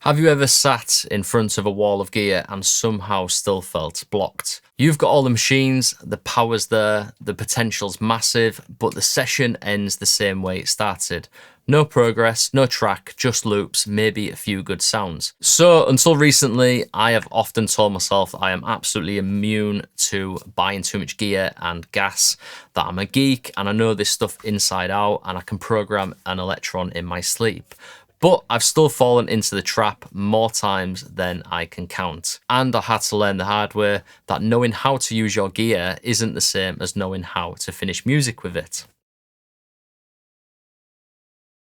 Have you ever sat in front of a wall of gear and somehow still felt blocked? You've got all the machines, the power's there, the potential's massive, but the session ends the same way it started. No progress, no track, just loops, maybe a few good sounds. So until recently, I have often told myself that I am absolutely immune to buying too much gear and gas, that I'm a geek and I know this stuff inside out and I can program an Elektron in my sleep. But I've still fallen into the trap more times than I can count. And I had to learn the hard way that knowing how to use your gear isn't the same as knowing how to finish music with it.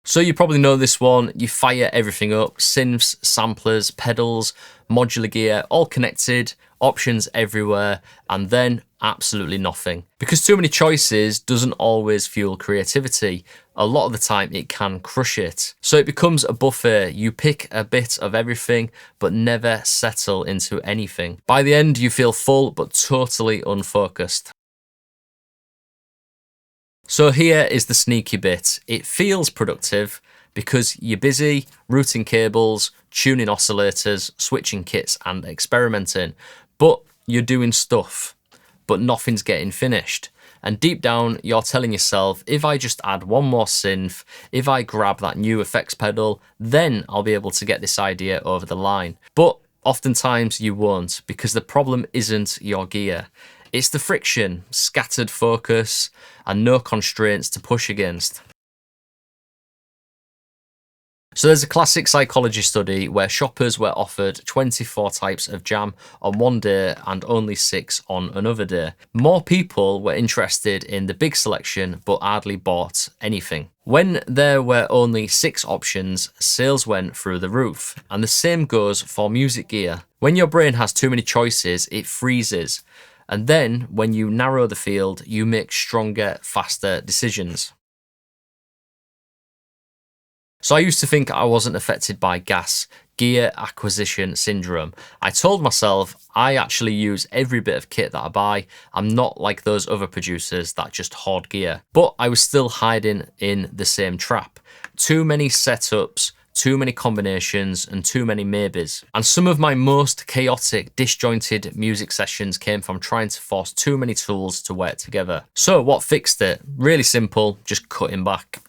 So you probably know this one, you fire everything up, synths, samplers, pedals, modular gear, all connected, options everywhere, and then absolutely nothing. Because too many choices doesn't always fuel creativity. A lot of the time it can crush it. So it becomes a buffet. You pick a bit of everything, but never settle into anything. By the end, you feel full, but totally unfocused. So here is the sneaky bit. It feels productive because you're busy routing cables, tuning oscillators, switching kits and experimenting. But you're doing stuff, but nothing's getting finished. And deep down, you're telling yourself, if I just add one more synth, if I grab that new effects pedal, then I'll be able to get this idea over the line. But oftentimes you won't, because the problem isn't your gear. It's the friction, scattered focus, and no constraints to push against. So there's a classic psychology study where shoppers were offered 24 types of jam on one day and only 6 on another day. More people were interested in the big selection but hardly bought anything. When there were only 6 options, sales went through the roof. And the same goes for music gear. When your brain has too many choices, it freezes. And then when you narrow the field, you make stronger, faster decisions. So I used to think I wasn't affected by gear acquisition syndrome. I told myself I actually use every bit of kit that I buy. I'm not like those other producers that just hoard gear. But I was still hiding in the same trap. Too many setups, too many combinations, and too many maybes. And some of my most chaotic, disjointed music sessions came from trying to force too many tools to work together. So what fixed it? Really simple, just cutting back.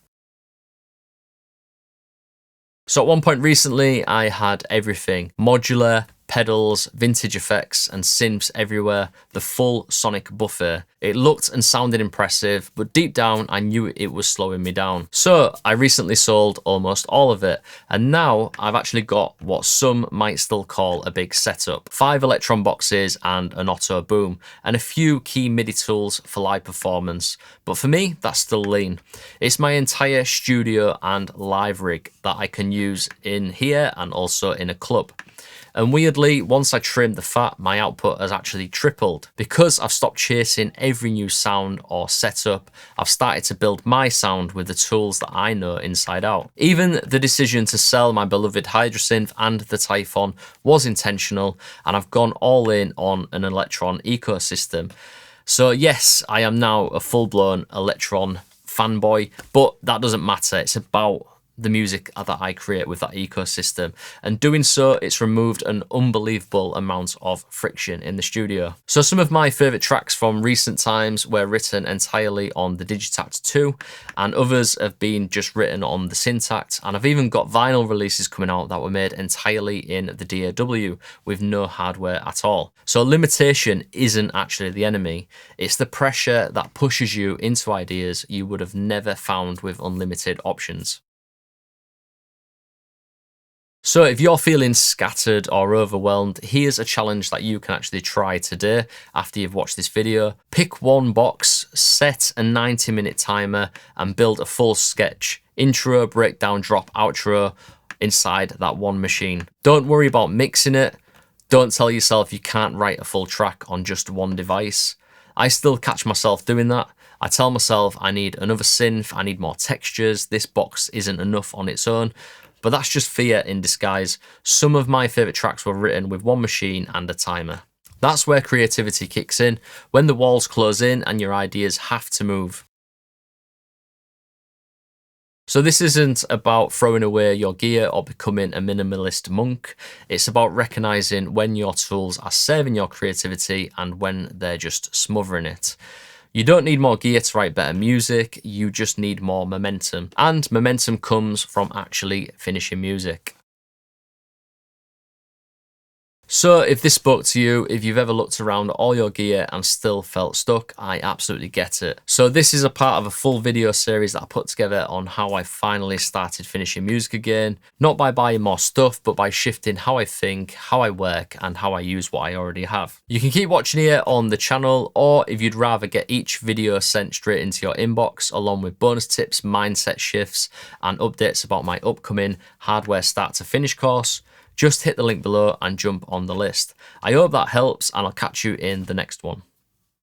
So at one point recently, I had everything. Modular, pedals, vintage effects, and synths everywhere. The full sonic buffet. It looked and sounded impressive, but deep down, I knew it was slowing me down. So I recently sold almost all of it. And now I've actually got what some might still call a big setup. 5 Elektron boxes and an Auto Boom, and a few key MIDI tools for live performance. But for me, that's still lean. It's my entire studio and live rig that I can use in here and also in a club. And weirdly, once I trimmed the fat, my output has actually tripled. Because I've stopped chasing every new sound or setup, I've started to build my sound with the tools that I know inside out. Even the decision to sell my beloved Hydrasynth and the Typhon was intentional, and I've gone all in on an Elektron ecosystem. So yes, I am now a full-blown Elektron fanboy, but that doesn't matter. It's about the music that I create with that ecosystem, and doing so, it's removed an unbelievable amount of friction in the studio. So some of my favourite tracks from recent times were written entirely on the Digitact 2, and others have been just written on the Syntact, and I've even got vinyl releases coming out that were made entirely in the DAW with no hardware at all. So limitation isn't actually the enemy, it's the pressure that pushes you into ideas you would have never found with unlimited options. So if you're feeling scattered or overwhelmed, here's a challenge that you can actually try today after you've watched this video. Pick one box, set a 90-minute timer, and build a full sketch. Intro, breakdown, drop, outro inside that one machine. Don't worry about mixing it. Don't tell yourself you can't write a full track on just one device. I still catch myself doing that. I tell myself I need another synth, I need more textures, this box isn't enough on its own. But that's just fear in disguise. Some of my favourite tracks were written with one machine and a timer. That's where creativity kicks in, when the walls close in and your ideas have to move. So this isn't about throwing away your gear or becoming a minimalist monk. It's about recognizing when your tools are serving your creativity and when they're just smothering it. You don't need more gear to write better music, you just need more momentum. And momentum comes from actually finishing music. So if this spoke to you, if you've ever looked around at all your gear and still felt stuck, I absolutely get it. So this is a part of a full video series that I put together on how I finally started finishing music again. Not by buying more stuff, but by shifting how I think, how I work, and how I use what I already have. You can keep watching here on the channel, or if you'd rather get each video sent straight into your inbox, along with bonus tips, mindset shifts, and updates about my upcoming hardware start to finish course, just hit the link below and jump on the list. I hope that helps, and I'll catch you in the next one.